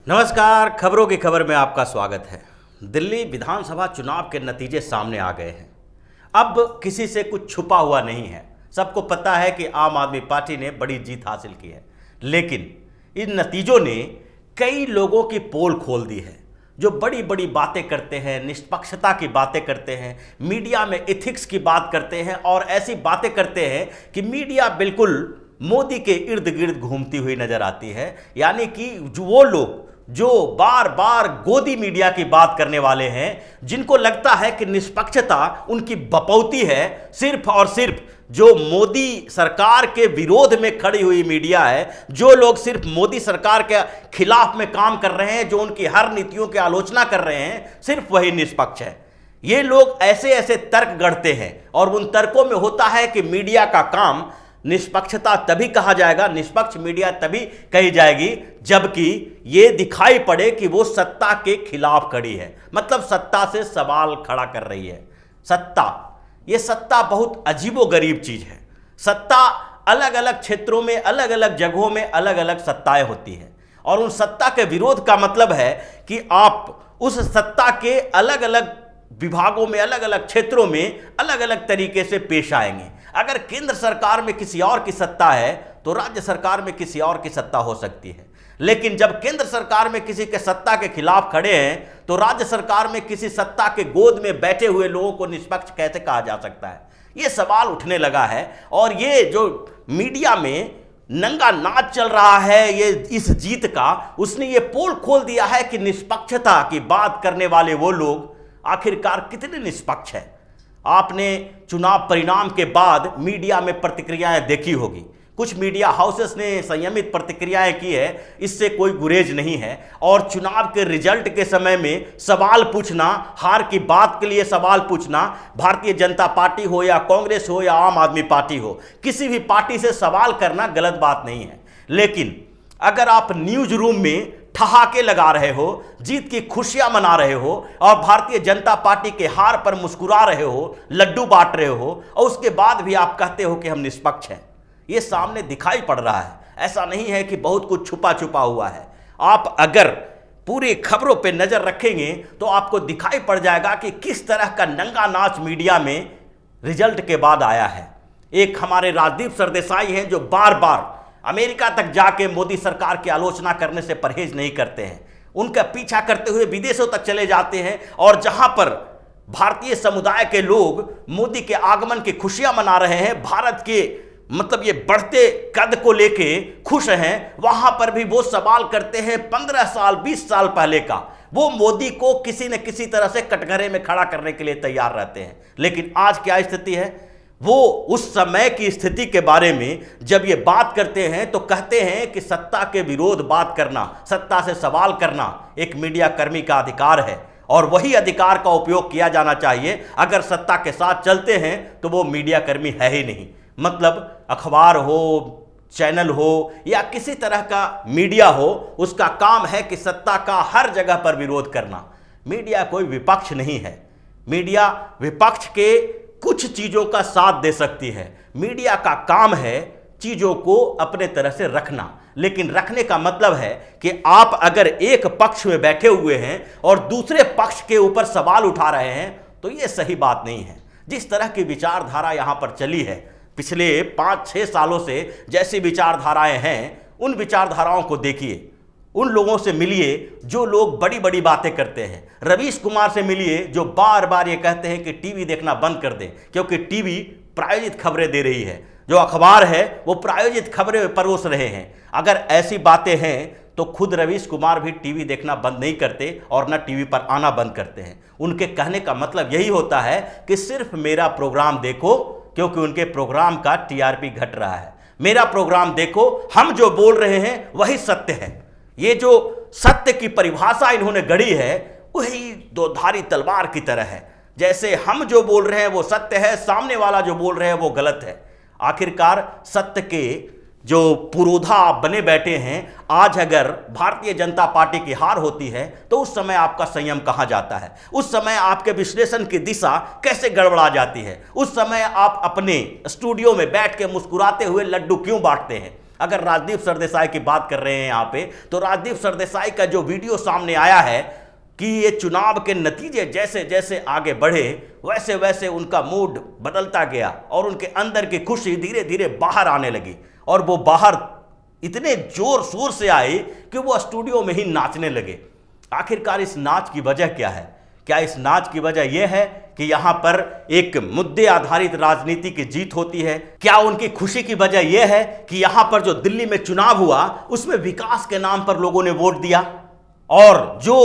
नमस्कार, खबरों की खबर में आपका स्वागत है। दिल्ली विधानसभा चुनाव के नतीजे सामने आ गए हैं। अब किसी से कुछ छुपा हुआ नहीं है। सबको पता है कि आम आदमी पार्टी ने बड़ी जीत हासिल की है, लेकिन इन नतीजों ने कई लोगों की पोल खोल दी है जो बड़ी बड़ी बातें करते हैं, निष्पक्षता की बातें करते हैं, मीडिया में एथिक्स की बात करते हैं और ऐसी बातें करते हैं कि मीडिया बिल्कुल मोदी के इर्द गिर्द घूमती हुई नजर आती है। यानी कि वो लोग जो बार बार गोदी मीडिया की बात करने वाले हैं, जिनको लगता है कि निष्पक्षता उनकी बपौती है, सिर्फ और सिर्फ जो मोदी सरकार के विरोध में खड़ी हुई मीडिया है, जो लोग सिर्फ मोदी सरकार के खिलाफ में काम कर रहे हैं, जो उनकी हर नीतियों की आलोचना कर रहे हैं, सिर्फ वही निष्पक्ष है। ये लोग ऐसे ऐसे तर्क गढ़ते हैं और उन तर्कों में होता है कि मीडिया का काम निष्पक्षता तभी कहा जाएगा, निष्पक्ष मीडिया तभी कही जाएगी जबकि ये दिखाई पड़े कि वो सत्ता के खिलाफ खड़ी है, मतलब सत्ता से सवाल खड़ा कर रही है। ये सत्ता बहुत अजीबोगरीब चीज है। सत्ता अलग अलग क्षेत्रों में, अलग अलग जगहों में अलग अलग सत्ताएं होती हैं और उन सत्ता के विरोध का मतलब है कि आप उस सत्ता के अलग अलग विभागों में, अलग अलग क्षेत्रों में अलग अलग तरीके से पेश आएंगे। अगर केंद्र सरकार में किसी और की सत्ता है तो राज्य सरकार में किसी और की सत्ता हो सकती है, लेकिन जब केंद्र सरकार में किसी के सत्ता के खिलाफ खड़े हैं तो राज्य सरकार में किसी सत्ता के गोद में बैठे हुए लोगों को निष्पक्ष कैसे कहा जा सकता है? ये सवाल उठने लगा है और ये जो मीडिया में नंगा नाच चल रहा है ये इस जीत का, उसने ये पोल खोल दिया है कि निष्पक्षता की बात करने वाले वो लोग आखिरकार कितने निष्पक्ष है। आपने चुनाव परिणाम के बाद मीडिया में प्रतिक्रियाएं देखी होगी। कुछ मीडिया हाउसेस ने संयमित प्रतिक्रियाएं की है, इससे कोई गुरेज नहीं है। और चुनाव के रिजल्ट के समय में सवाल पूछना, हार की बात के लिए सवाल पूछना, भारतीय जनता पार्टी हो या कांग्रेस हो या आम आदमी पार्टी हो, किसी भी पार्टी से सवाल करना गलत बात नहीं है। लेकिन अगर आप न्यूज रूम में ठहाके लगा रहे हो, जीत की खुशियां मना रहे हो और भारतीय जनता पार्टी के हार पर मुस्कुरा रहे हो, लड्डू बांट रहे हो और उसके बाद भी आप कहते हो कि हम निष्पक्ष हैं, ये सामने दिखाई पड़ रहा है। ऐसा नहीं है कि बहुत कुछ छुपा छुपा हुआ है। आप अगर पूरी खबरों पे नजर रखेंगे तो आपको दिखाई पड़ जाएगा कि किस तरह का नंगा नाच मीडिया में रिजल्ट के बाद आया है। एक हमारे राजदीप सरदेसाई हैं जो बार बार अमेरिका तक जाके मोदी सरकार की आलोचना करने से परहेज नहीं करते हैं, उनका पीछा करते हुए विदेशों तक चले जाते हैं और जहां पर भारतीय समुदाय के लोग मोदी के आगमन की खुशियां मना रहे हैं, भारत के मतलब ये बढ़ते कद को लेके खुश हैं, वहां पर भी वो सवाल करते हैं 15 साल 20 साल पहले का। वो मोदी को किसी न किसी तरह से कटघरे में खड़ा करने के लिए तैयार रहते हैं। लेकिन आज क्या स्थिति है? वो उस समय की स्थिति के बारे में जब ये बात करते हैं तो कहते हैं कि सत्ता के विरोध बात करना, सत्ता से सवाल करना एक मीडिया कर्मी का अधिकार है और वही अधिकार का उपयोग किया जाना चाहिए। अगर सत्ता के साथ चलते हैं तो वो मीडिया कर्मी है ही नहीं। मतलब अखबार हो, चैनल हो या किसी तरह का मीडिया हो, उसका काम है कि सत्ता का हर जगह पर विरोध करना। मीडिया कोई विपक्ष नहीं है। मीडिया विपक्ष के कुछ चीजों का साथ दे सकती है। मीडिया का काम है चीजों को अपने तरह से रखना, लेकिन रखने का मतलब है कि आप अगर एक पक्ष में बैठे हुए हैं और दूसरे पक्ष के ऊपर सवाल उठा रहे हैं तो यह सही बात नहीं है। जिस तरह की विचारधारा यहां पर चली है पिछले 5-6 सालों से, जैसी विचारधाराएं हैं, उन विचारधाराओं को देखिए, उन लोगों से मिलिए जो लोग बड़ी बड़ी बातें करते हैं। रवीश कुमार से मिलिए जो बार बार ये कहते हैं कि टीवी देखना बंद कर दें क्योंकि टीवी प्रायोजित खबरें दे रही है, जो अखबार है वो प्रायोजित खबरें परोस रहे हैं। अगर ऐसी बातें हैं तो खुद रवीश कुमार भी टीवी देखना बंद नहीं करते और न टीवी पर आना बंद करते हैं। उनके कहने का मतलब यही होता है कि सिर्फ मेरा प्रोग्राम देखो, क्योंकि उनके प्रोग्राम का टीआरपी घट रहा है। मेरा प्रोग्राम देखो, हम जो बोल रहे हैं वही सत्य है। ये जो सत्य की परिभाषा इन्होंने गढ़ी है वही दोधारी तलवार की तरह है। जैसे हम जो बोल रहे हैं वो सत्य है, सामने वाला जो बोल रहे हैं वो गलत है। आखिरकार सत्य के जो पुरोधा आप बने बैठे हैं, आज अगर भारतीय जनता पार्टी की हार होती है तो उस समय आपका संयम कहाँ जाता है? उस समय आपके विश्लेषण की दिशा कैसे गड़बड़ा जाती है? उस समय आप अपने स्टूडियो में बैठ के मुस्कुराते हुए लड्डू क्यों बांटते हैं? अगर राजदीप सरदेसाई की बात कर रहे हैं यहाँ पे, तो राजदीप सरदेसाई का जो वीडियो सामने आया है कि ये चुनाव के नतीजे जैसे जैसे आगे बढ़े वैसे वैसे उनका मूड बदलता गया और उनके अंदर की खुशी धीरे धीरे बाहर आने लगी, और वो बाहर इतने जोर शोर से आए कि वो स्टूडियो में ही नाचने लगे। आखिरकार इस नाच की वजह क्या है? क्या इस नाच की वजह यह है कि यहां पर एक मुद्दे आधारित राजनीति की जीत होती है? क्या उनकी खुशी की वजह यह है कि यहां पर जो दिल्ली में चुनाव हुआ उसमें विकास के नाम पर लोगों ने वोट दिया, और जो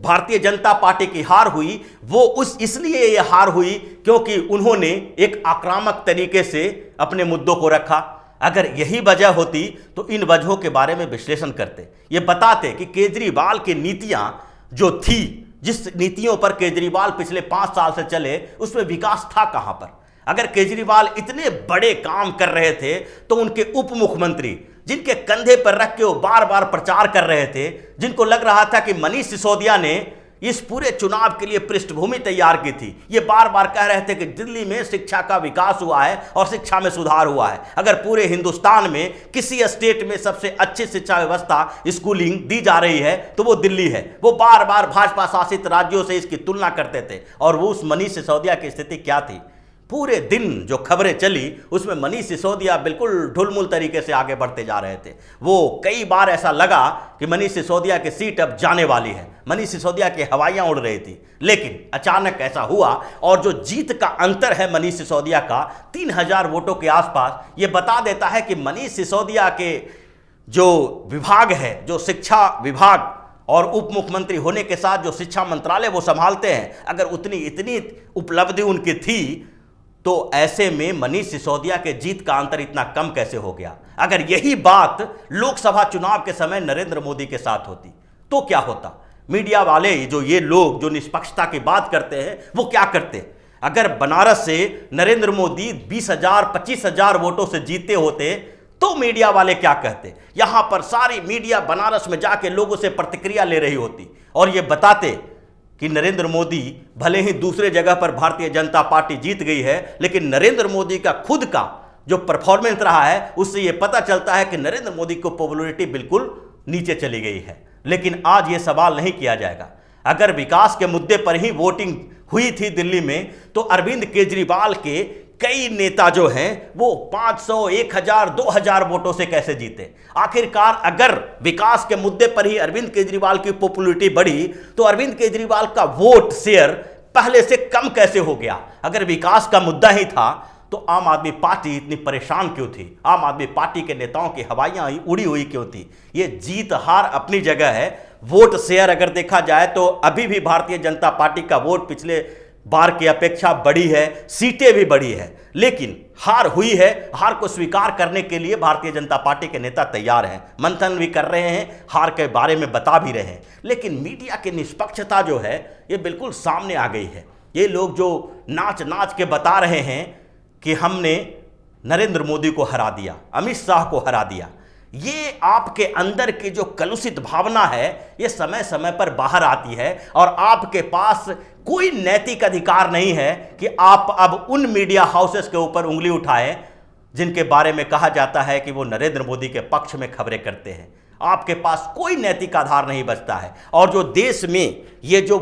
भारतीय जनता पार्टी की हार हुई वो इसलिए ये हार हुई क्योंकि उन्होंने एक आक्रामक तरीके से अपने मुद्दों को रखा? अगर यही वजह होती तो इन वजहों के बारे में विश्लेषण करते, ये बताते कि केजरीवाल की नीतियां जो थी, जिस नीतियों पर केजरीवाल पिछले 5 साल से चले, उसमें विकास था कहां पर? अगर केजरीवाल इतने बड़े काम कर रहे थे तो उनके उप मुख्यमंत्री, जिनके कंधे पर रख के वो बार बार प्रचार कर रहे थे, जिनको लग रहा था कि मनीष सिसोदिया ने इस पूरे चुनाव के लिए पृष्ठभूमि तैयार की थी, ये बार बार कह रहे थे कि दिल्ली में शिक्षा का विकास हुआ है और शिक्षा में सुधार हुआ है। अगर पूरे हिंदुस्तान में किसी स्टेट में सबसे अच्छी शिक्षा व्यवस्था, स्कूलिंग दी जा रही है तो वो दिल्ली है। वो बार बार भाजपा शासित राज्यों से इसकी तुलना करते थे, और वो उस मनीष सिसोदिया की स्थिति क्या थी? पूरे दिन जो खबरें चली उसमें मनीष सिसोदिया बिल्कुल ढुलमुल तरीके से आगे बढ़ते जा रहे थे। वो कई बार ऐसा लगा कि मनीष सिसोदिया की सीट अब जाने वाली है, मनीष सिसोदिया की हवाइयां उड़ रही थी, लेकिन अचानक ऐसा हुआ और जो जीत का अंतर है मनीष सिसोदिया का 3000 वोटों के आसपास, ये बता देता है कि मनीष सिसोदिया के जो विभाग है, जो शिक्षा विभाग और उप मुख्यमंत्री होने के साथ जो शिक्षा मंत्रालय वो संभालते हैं, अगर उतनी इतनी उपलब्धि उनकी थी तो ऐसे में मनीष सिसोदिया के जीत का अंतर इतना कम कैसे हो गया? अगर यही बात लोकसभा चुनाव के समय नरेंद्र मोदी के साथ होती तो क्या होता? मीडिया वाले ये लोग जो निष्पक्षता की बात करते हैं वो क्या करते? अगर बनारस से नरेंद्र मोदी 20,000 25,000 वोटों से जीते होते तो मीडिया वाले क्या कहते? यहां पर सारी मीडिया बनारस में जाके लोगों से प्रतिक्रिया ले रही होती और ये बताते कि नरेंद्र मोदी भले ही दूसरे जगह पर भारतीय जनता पार्टी जीत गई है, लेकिन नरेंद्र मोदी का खुद का जो परफॉर्मेंस रहा है उससे यह पता चलता है कि नरेंद्र मोदी को पॉपुलैरिटी बिल्कुल नीचे चली गई है। लेकिन आज यह सवाल नहीं किया जाएगा। अगर विकास के मुद्दे पर ही वोटिंग हुई थी दिल्ली में तो अरविंद केजरीवाल के कई नेता जो हैं वो 500, 1000, 2000 वोटों से कैसे जीते? आखिरकार अगर विकास के मुद्दे पर ही अरविंद केजरीवाल की पॉपुलैरिटी बढ़ी तो अरविंद केजरीवाल का वोट शेयर पहले से कम कैसे हो गया? अगर विकास का मुद्दा ही था तो आम आदमी पार्टी इतनी परेशान क्यों थी? आम आदमी पार्टी के नेताओं की हवाइयां उड़ी हुई क्यों थी? ये जीत हार अपनी जगह है। वोट शेयर अगर देखा जाए तो अभी भी भारतीय जनता पार्टी का वोट पिछले बार की अपेक्षा बढ़ी है, सीटें भी बढ़ी है, लेकिन हार हुई है। हार को स्वीकार करने के लिए भारतीय जनता पार्टी के नेता तैयार हैं, मंथन भी कर रहे हैं, हार के बारे में बता भी रहे हैं, लेकिन मीडिया की निष्पक्षता जो है ये बिल्कुल सामने आ गई है। ये लोग जो नाच नाच के बता रहे हैं कि हमने नरेंद्र मोदी को हरा दिया, अमित शाह को हरा दिया, ये आपके अंदर की जो कलुषित भावना है ये समय समय पर बाहर आती है और आपके पास कोई नैतिक अधिकार नहीं है कि आप अब उन मीडिया हाउसेस के ऊपर उंगली उठाएं जिनके बारे में कहा जाता है कि वो नरेंद्र मोदी के पक्ष में खबरें करते हैं। आपके पास कोई नैतिक आधार नहीं बचता है। और जो देश में ये जो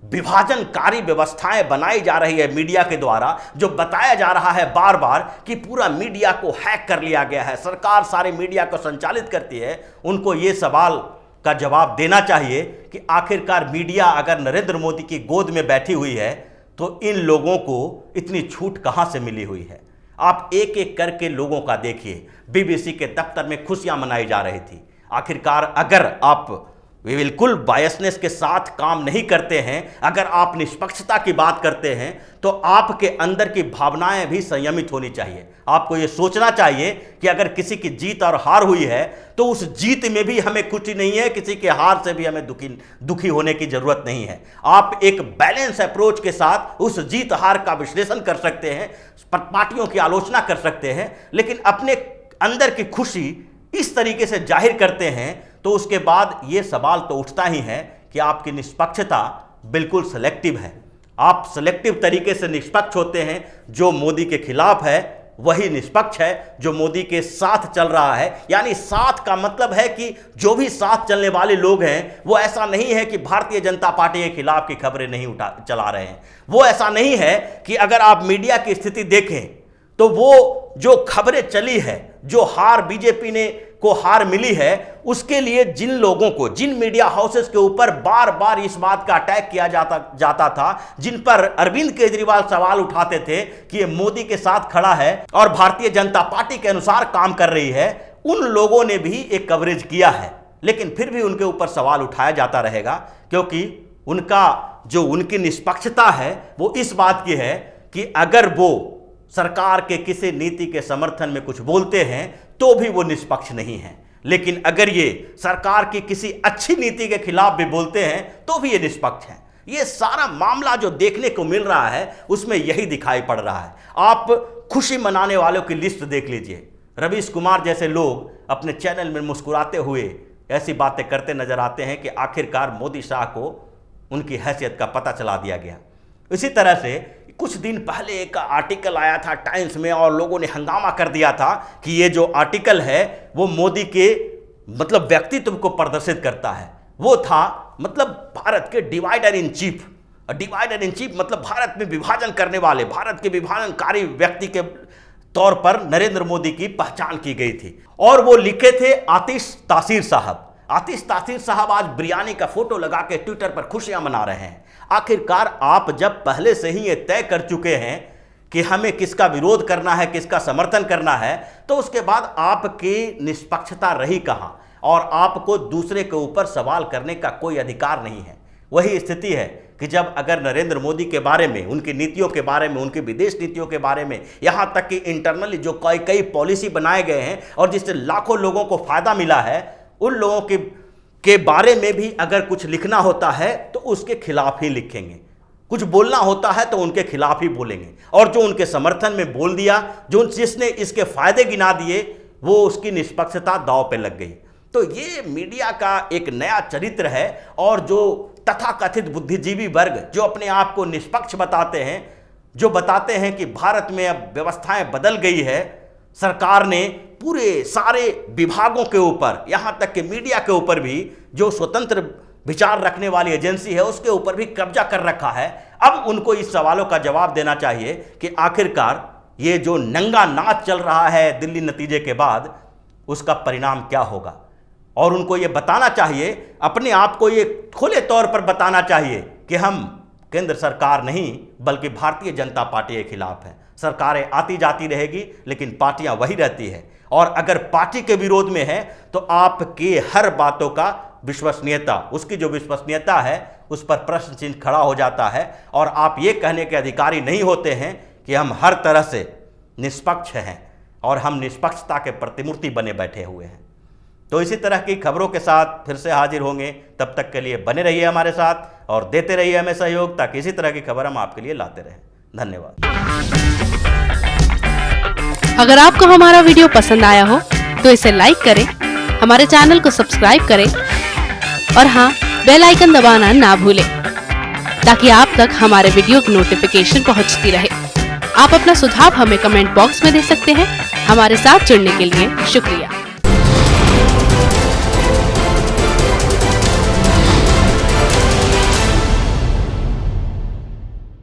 विभाजनकारी व्यवस्थाएं बनाई जा रही है मीडिया के द्वारा, जो बताया जा रहा है बार बार कि पूरा मीडिया को हैक कर लिया गया है, सरकार सारे मीडिया को संचालित करती है, उनको ये सवाल का जवाब देना चाहिए कि आखिरकार मीडिया अगर नरेंद्र मोदी की गोद में बैठी हुई है तो इन लोगों को इतनी छूट कहां से मिली हुई है? आप एक एक करके लोगों का देखिए। बीबीसी के दफ्तर में खुशियां मनाई जा रही थी। आखिरकार अगर आप वे बिल्कुल बायसनेस के साथ काम नहीं करते हैं, अगर आप निष्पक्षता की बात करते हैं तो आपके अंदर की भावनाएं भी संयमित होनी चाहिए। आपको ये सोचना चाहिए कि अगर किसी की जीत और हार हुई है तो उस जीत में भी हमें खुशी नहीं है, किसी के हार से भी हमें दुखी होने की जरूरत नहीं है। आप एक बैलेंस अप्रोच के साथ उस जीत हार का विश्लेषण कर सकते हैं, पार्टियों की आलोचना कर सकते हैं, लेकिन अपने अंदर की खुशी इस तरीके से जाहिर करते हैं तो उसके बाद ये सवाल तो उठता ही है कि आपकी निष्पक्षता बिल्कुल सेलेक्टिव है। आप सेलेक्टिव तरीके से निष्पक्ष होते हैं। जो मोदी के खिलाफ है वही निष्पक्ष है जो मोदी के साथ चल रहा है। यानी साथ का मतलब है कि जो भी साथ चलने वाले लोग हैं वो ऐसा नहीं है कि भारतीय जनता पार्टी के खिलाफ की खबरें नहीं चला रहे हैं। वो ऐसा नहीं है कि अगर आप मीडिया की स्थिति देखें तो वो जो खबरें चली है, जो हार बीजेपी को हार मिली है, उसके लिए जिन लोगों को, जिन मीडिया हाउसेस के ऊपर बार बार इस बात का अटैक किया जाता था, जिन पर अरविंद केजरीवाल सवाल उठाते थे कि ये मोदी के साथ खड़ा है और भारतीय जनता पार्टी के अनुसार काम कर रही है, उन लोगों ने भी एक कवरेज किया है। लेकिन फिर भी उनके ऊपर सवाल उठाया जाता रहेगा, क्योंकि उनकी निष्पक्षता है वो इस बात की है कि अगर वो सरकार के किसी नीति के समर्थन में कुछ बोलते हैं तो भी वो निष्पक्ष नहीं है, लेकिन अगर ये सरकार की किसी अच्छी नीति के खिलाफ भी बोलते हैं तो भी ये निष्पक्ष है। ये सारा मामला जो देखने को मिल रहा है उसमें यही दिखाई पड़ रहा है। आप खुशी मनाने वालों की लिस्ट देख लीजिए। रवीश कुमार जैसे लोग अपने चैनल में मुस्कुराते हुए ऐसी बातें करते नजर आते हैं कि आखिरकार मोदी शाह को उनकी हैसियत का पता चला दिया गया। इसी तरह से कुछ दिन पहले एक आर्टिकल आया था टाइम्स में और लोगों ने हंगामा कर दिया था कि ये जो आर्टिकल है वो मोदी के मतलब व्यक्तित्व को प्रदर्शित करता है। वो था मतलब भारत के divider in chief. Divider in chief मतलब भारत में विभाजन करने वाले, भारत के विभाजनकारी व्यक्ति के तौर पर नरेंद्र मोदी की पहचान की गई थी। और वो लिखे थे आतिश तासीर साहब। आतिश तासीर साहब आज बिरयानी का फोटो लगा के ट्विटर पर खुशियां मना रहे हैं। आखिरकार आप जब पहले से ही ये तय कर चुके हैं कि हमें किसका विरोध करना है, किसका समर्थन करना है, तो उसके बाद आपकी निष्पक्षता रही कहां और आपको दूसरे के ऊपर सवाल करने का कोई अधिकार नहीं है। वही स्थिति है कि जब अगर नरेंद्र मोदी के बारे में, उनकी नीतियों के बारे में, उनकी विदेश नीतियों के बारे में, यहां तक कि इंटरनली जो कई पॉलिसी बनाए गए हैं और जिससे लाखों लोगों को फायदा मिला है, उन लोगों के बारे में भी अगर कुछ लिखना होता है तो उसके खिलाफ ही लिखेंगे, कुछ बोलना होता है तो उनके खिलाफ ही बोलेंगे। और जो उनके समर्थन में बोल दिया, जिसने इसके फायदे गिना दिए, वो उसकी निष्पक्षता दांव पे लग गई। तो ये मीडिया का एक नया चरित्र है। और जो तथाकथित बुद्धिजीवी वर्ग जो अपने आप को निष्पक्ष बताते हैं, जो बताते हैं कि भारत में अब व्यवस्थाएं बदल गई है, सरकार ने पूरे सारे विभागों के ऊपर, यहां तक कि मीडिया के ऊपर भी जो स्वतंत्र विचार रखने वाली एजेंसी है उसके ऊपर भी कब्जा कर रखा है। अब उनको इस सवालों का जवाब देना चाहिए कि आखिरकार ये जो नंगा नाच चल रहा है दिल्ली नतीजे के बाद, उसका परिणाम क्या होगा। और उनको ये बताना चाहिए, अपने आप को ये खुले तौर पर बताना चाहिए कि हम केंद्र सरकार नहीं बल्कि भारतीय जनता पार्टी के खिलाफ है। सरकारें आती जाती रहेगी लेकिन पार्टियां वही रहती है। और अगर पार्टी के विरोध में है तो आपके हर बातों का विश्वसनीयता, उसकी जो विश्वसनीयता है उस पर प्रश्न चिन्ह खड़ा हो जाता है। और आप ये कहने के अधिकारी नहीं होते हैं कि हम हर तरह से निष्पक्ष हैं और हम निष्पक्षता के प्रतिमूर्ति बने बैठे हुए हैं। तो इसी तरह की खबरों के साथ फिर से हाजिर होंगे। तब तक के लिए बने रहिए हमारे साथ और देते रहिए हमें सहयोग, ताकि इसी तरह की खबर हम आपके लिए लाते रहें। धन्यवाद। अगर आपको हमारा वीडियो पसंद आया हो तो इसे लाइक करें, हमारे चैनल को सब्सक्राइब करें और हाँ, बेल आइकन दबाना ना भूलें ताकि आप तक हमारे वीडियो की नोटिफिकेशन पहुंचती रहे। आप अपना सुझाव हमें कमेंट बॉक्स में दे सकते हैं। हमारे साथ जुड़ने के लिए शुक्रिया।